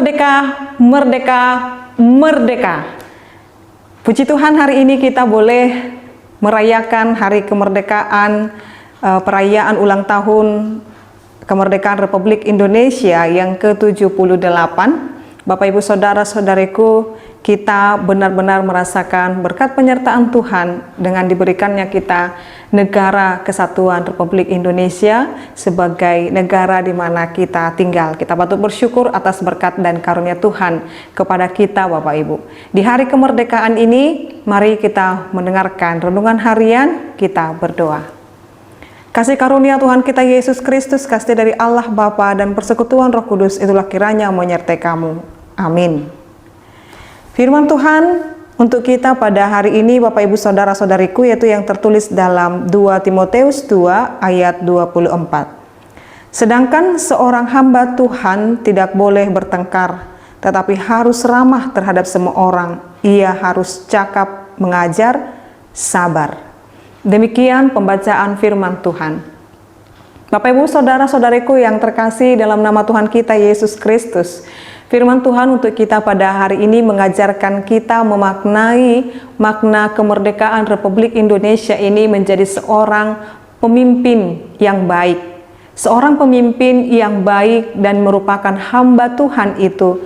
Merdeka, merdeka, merdeka. Puji Tuhan, hari ini kita boleh merayakan hari kemerdekaan, perayaan ulang tahun kemerdekaan Republik Indonesia yang ke-78. Bapak Ibu Saudara-saudariku, kita benar-benar merasakan berkat penyertaan Tuhan dengan diberikannya kita negara kesatuan Republik Indonesia sebagai negara di mana kita tinggal. Kita patut bersyukur atas berkat dan karunia Tuhan kepada kita, Bapak Ibu. Di hari kemerdekaan ini, mari kita mendengarkan renungan harian, kita berdoa. Kasih karunia Tuhan kita Yesus Kristus, kasih dari Allah Bapa dan persekutuan Roh Kudus, itulah kiranya menyertai kamu. Amin. Firman Tuhan untuk kita pada hari ini, Bapak Ibu Saudara-saudariku, yaitu yang tertulis dalam 2 Timotius 2 ayat 24. Sedangkan seorang hamba Tuhan tidak boleh bertengkar, tetapi harus ramah terhadap semua orang. Ia harus cakap, mengajar, sabar. Demikian pembacaan firman Tuhan. Bapak Ibu Saudara-saudariku yang terkasih dalam nama Tuhan kita Yesus Kristus, firman Tuhan untuk kita pada hari ini mengajarkan kita memaknai makna kemerdekaan Republik Indonesia ini menjadi seorang pemimpin yang baik. Seorang pemimpin yang baik dan merupakan hamba Tuhan itu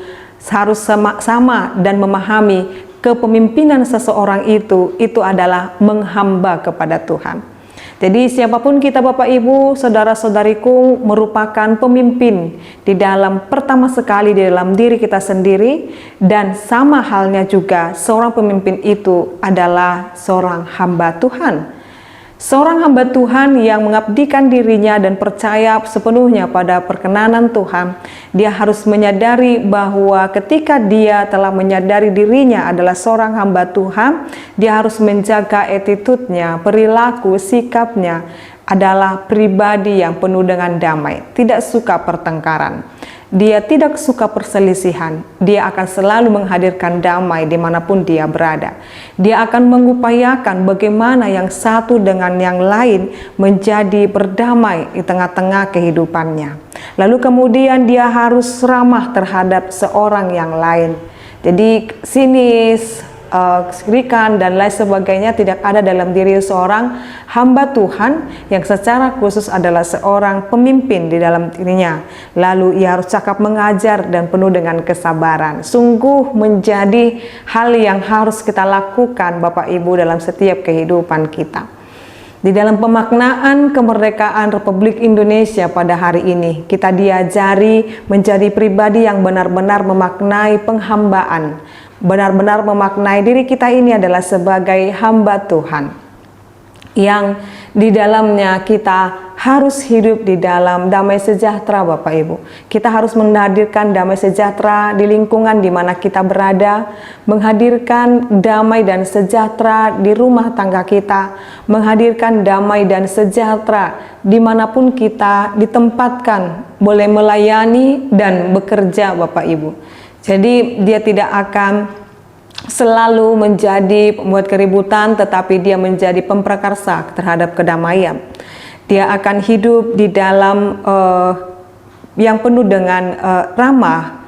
harus sama dan memahami kepemimpinan seseorang itu adalah menghamba kepada Tuhan. Jadi siapapun kita Bapak Ibu, saudara-saudariku, merupakan pemimpin di dalam pertama sekali di dalam diri kita sendiri, dan sama halnya juga seorang pemimpin itu adalah seorang hamba Tuhan. Seorang hamba Tuhan yang mengabdikan dirinya dan percaya sepenuhnya pada perkenanan Tuhan, dia harus menyadari bahwa ketika dia telah menyadari dirinya adalah seorang hamba Tuhan, dia harus menjaga attitude-nya, perilaku, sikapnya adalah pribadi yang penuh dengan damai, tidak suka pertengkaran. Dia tidak suka perselisihan, dia akan selalu menghadirkan damai dimanapun dia berada. Dia akan mengupayakan bagaimana yang satu dengan yang lain menjadi berdamai di tengah-tengah kehidupannya. Lalu kemudian dia harus ramah terhadap seorang yang lain. Jadi sinis, kerikan dan lain sebagainya tidak ada dalam diri seorang hamba Tuhan yang secara khusus adalah seorang pemimpin di dalam dirinya. Lalu ia harus cakap mengajar dan penuh dengan kesabaran. Sungguh menjadi hal yang harus kita lakukan Bapak Ibu dalam setiap kehidupan kita. Di dalam pemaknaan kemerdekaan Republik Indonesia pada hari ini, kita diajari menjadi pribadi yang benar-benar memaknai penghambaan, benar-benar memaknai diri kita ini adalah sebagai hamba Tuhan, yang di dalamnya kita harus hidup di dalam damai sejahtera Bapak Ibu. Kita harus menghadirkan damai sejahtera di lingkungan di mana kita berada, menghadirkan damai dan sejahtera di rumah tangga kita, menghadirkan damai dan sejahtera dimanapun kita ditempatkan, boleh melayani dan bekerja Bapak Ibu. Jadi dia tidak akan selalu menjadi pembuat keributan, tetapi dia menjadi pemprakarsa terhadap kedamaian. Dia akan hidup di dalam yang penuh dengan ramah,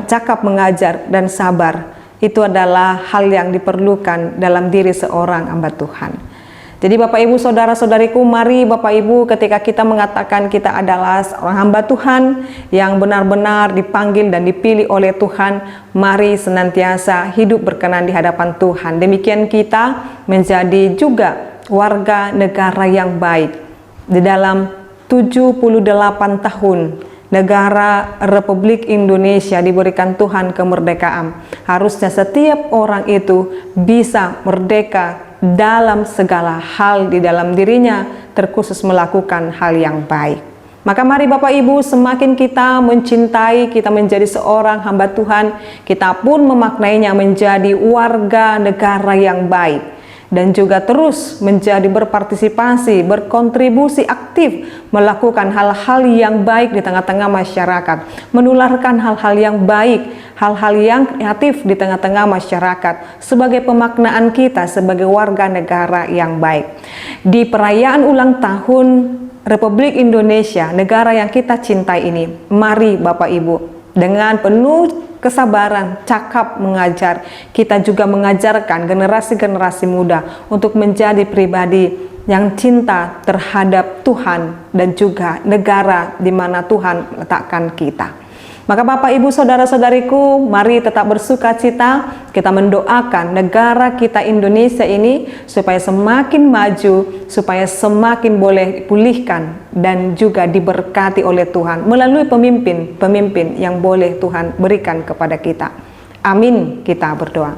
cakap mengajar dan sabar. Itu adalah hal yang diperlukan dalam diri seorang hamba Tuhan. Jadi Bapak Ibu Saudara-saudariku, mari Bapak Ibu ketika kita mengatakan kita adalah seorang hamba Tuhan yang benar-benar dipanggil dan dipilih oleh Tuhan, mari senantiasa hidup berkenan di hadapan Tuhan. Demikian kita menjadi juga warga negara yang baik. Di dalam 78 tahun negara Republik Indonesia diberikan Tuhan kemerdekaan, harusnya setiap orang itu bisa merdeka dalam segala hal di dalam dirinya, terkhusus melakukan hal yang baik. Maka mari Bapak Ibu, semakin kita mencintai, kita menjadi seorang hamba Tuhan, kita pun memaknainya menjadi warga negara yang baik. Dan juga terus menjadi berpartisipasi, berkontribusi aktif, melakukan hal-hal yang baik di tengah-tengah masyarakat, menularkan hal-hal yang baik, hal-hal yang kreatif di tengah-tengah masyarakat, sebagai pemaknaan kita sebagai warga negara yang baik. Di perayaan ulang tahun Republik Indonesia, negara yang kita cintai ini, mari Bapak Ibu, dengan penuh kesabaran, cakap mengajar, kita juga mengajarkan generasi-generasi muda untuk menjadi pribadi yang cinta terhadap Tuhan dan juga negara di mana Tuhan letakkan kita. Maka Bapak Ibu Saudara-saudariku, mari tetap bersuka cita, kita mendoakan negara kita Indonesia ini supaya semakin maju, supaya semakin boleh pulihkan dan juga diberkati oleh Tuhan melalui pemimpin-pemimpin yang boleh Tuhan berikan kepada kita. Amin, kita berdoa.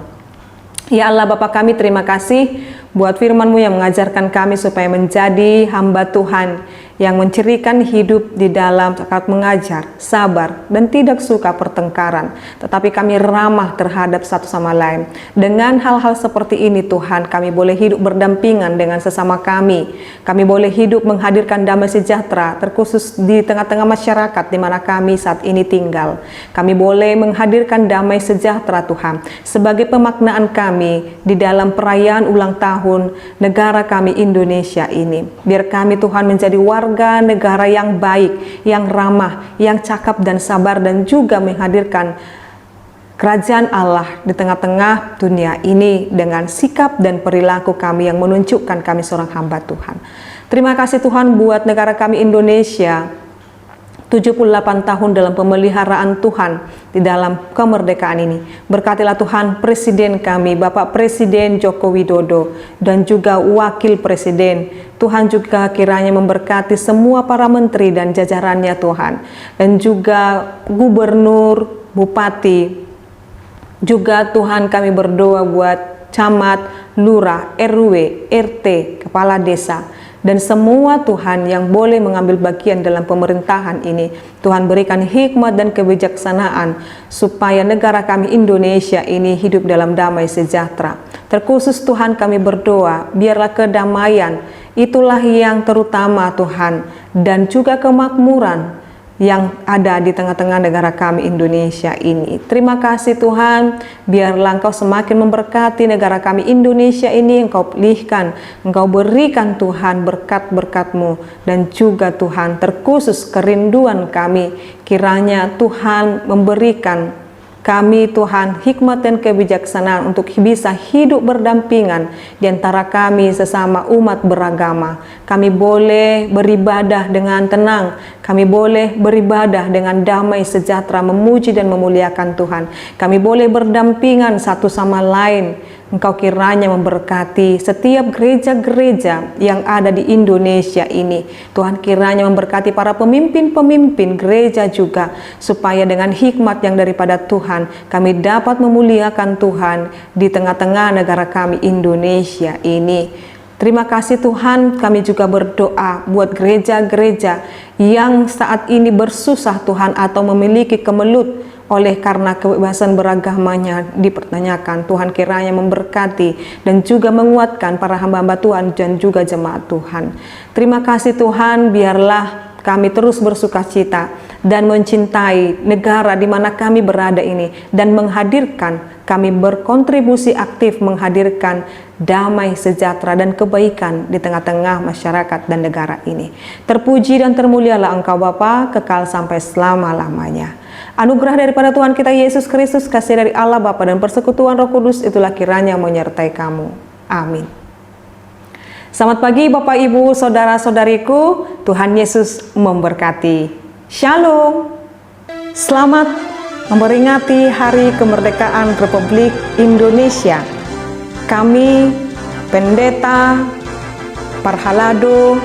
Ya Allah Bapa kami, terima kasih buat firman-Mu yang mengajarkan kami supaya menjadi hamba Tuhan yang mencirikan hidup di dalam saat mengajar, sabar, dan tidak suka pertengkaran, tetapi kami ramah terhadap satu sama lain. Dengan hal-hal seperti ini Tuhan, kami boleh hidup berdampingan dengan sesama kami. Kami boleh hidup menghadirkan damai sejahtera, terkhusus di tengah-tengah masyarakat di mana kami saat ini tinggal. Kami boleh menghadirkan damai sejahtera Tuhan, sebagai pemaknaan kami di dalam perayaan ulang tahun negara kami Indonesia ini. Biar kami Tuhan menjadi warga negara yang baik, yang ramah, yang cakap dan sabar, dan juga menghadirkan kerajaan Allah di tengah-tengah dunia ini dengan sikap dan perilaku kami yang menunjukkan kami seorang hamba Tuhan. Terima kasih Tuhan buat negara kami Indonesia, 78 tahun dalam pemeliharaan Tuhan di dalam kemerdekaan ini. Berkatilah Tuhan Presiden kami, Bapak Presiden Joko Widodo, dan juga Wakil Presiden. Tuhan juga kiranya memberkati semua para menteri dan jajarannya Tuhan, dan juga gubernur, bupati. Juga Tuhan kami berdoa buat camat, lurah, RW, RT, kepala desa, dan semua Tuhan yang boleh mengambil bagian dalam pemerintahan ini. Tuhan berikan hikmat dan kebijaksanaan supaya negara kami Indonesia ini hidup dalam damai sejahtera. Terkhusus Tuhan kami berdoa, biarlah kedamaian itulah yang terutama Tuhan, dan juga kemakmuran yang ada di tengah-tengah negara kami Indonesia ini. Terima kasih Tuhan, biarlah Engkau semakin memberkati negara kami Indonesia ini. Engkau pulihkan, Engkau berikan Tuhan berkat-berkat-Mu, dan juga Tuhan terkhusus kerinduan kami, kiranya Tuhan memberikan kami Tuhan hikmat dan kebijaksanaan untuk bisa hidup berdampingan di antara kami sesama umat beragama. Kami boleh beribadah dengan tenang, kami boleh beribadah dengan damai sejahtera, memuji dan memuliakan Tuhan. Kami boleh berdampingan satu sama lain. Engkau kiranya memberkati setiap gereja-gereja yang ada di Indonesia ini. Tuhan kiranya memberkati para pemimpin-pemimpin gereja juga, supaya dengan hikmat yang daripada Tuhan, kami dapat memuliakan Tuhan di tengah-tengah negara kami Indonesia ini. Terima kasih Tuhan, kami juga berdoa buat gereja-gereja yang saat ini bersusah Tuhan, atau memiliki kemelut oleh karena kebebasan beragamanya dipertanyakan. Tuhan kiranya memberkati dan juga menguatkan para hamba-hamba Tuhan dan juga jemaat Tuhan. Terima kasih Tuhan, biarlah kami terus bersuka cita dan mencintai negara di mana kami berada ini, dan menghadirkan, kami berkontribusi aktif menghadirkan damai sejahtera dan kebaikan di tengah-tengah masyarakat dan negara ini. Terpuji dan termulialah Engkau Bapa, kekal sampai selama-lamanya. Anugerah daripada Tuhan kita Yesus Kristus, kasih dari Allah Bapa, dan persekutuan Roh Kudus itulah kiranya menyertai kamu. Amin. Selamat pagi Bapak Ibu Saudara-saudariku, Tuhan Yesus memberkati. Shalom. Selamat memperingati Hari Kemerdekaan Republik Indonesia. Kami, Pendeta, Parhalado,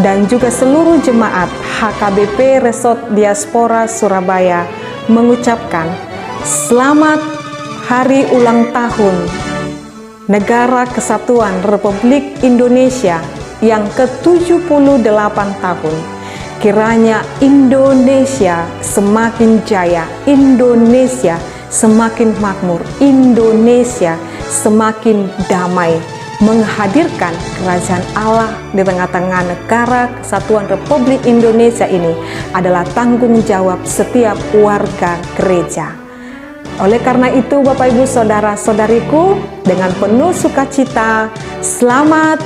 dan juga seluruh jemaat HKBP Resort Diaspora Surabaya mengucapkan selamat Hari Ulang Tahun Negara Kesatuan Republik Indonesia yang ke-78 tahun. Kiranya Indonesia semakin jaya, Indonesia semakin makmur, Indonesia semakin damai, menghadirkan kerajaan Allah di tengah-tengah negara Kesatuan Republik Indonesia ini adalah tanggung jawab setiap warga gereja. Oleh karena itu Bapak Ibu Saudara-saudariku, dengan penuh sukacita selamat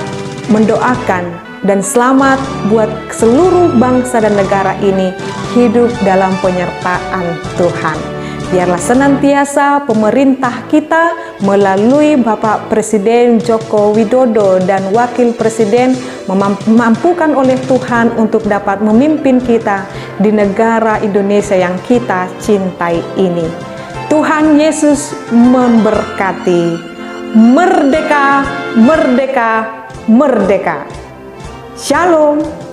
mendoakan dan selamat buat seluruh bangsa dan negara ini hidup dalam penyertaan Tuhan. Biarlah senantiasa pemerintah kita melalui Bapak Presiden Joko Widodo dan Wakil Presiden memampukan oleh Tuhan untuk dapat memimpin kita di negara Indonesia yang kita cintai ini. Tuhan Yesus memberkati. Merdeka, merdeka, merdeka. Shalom.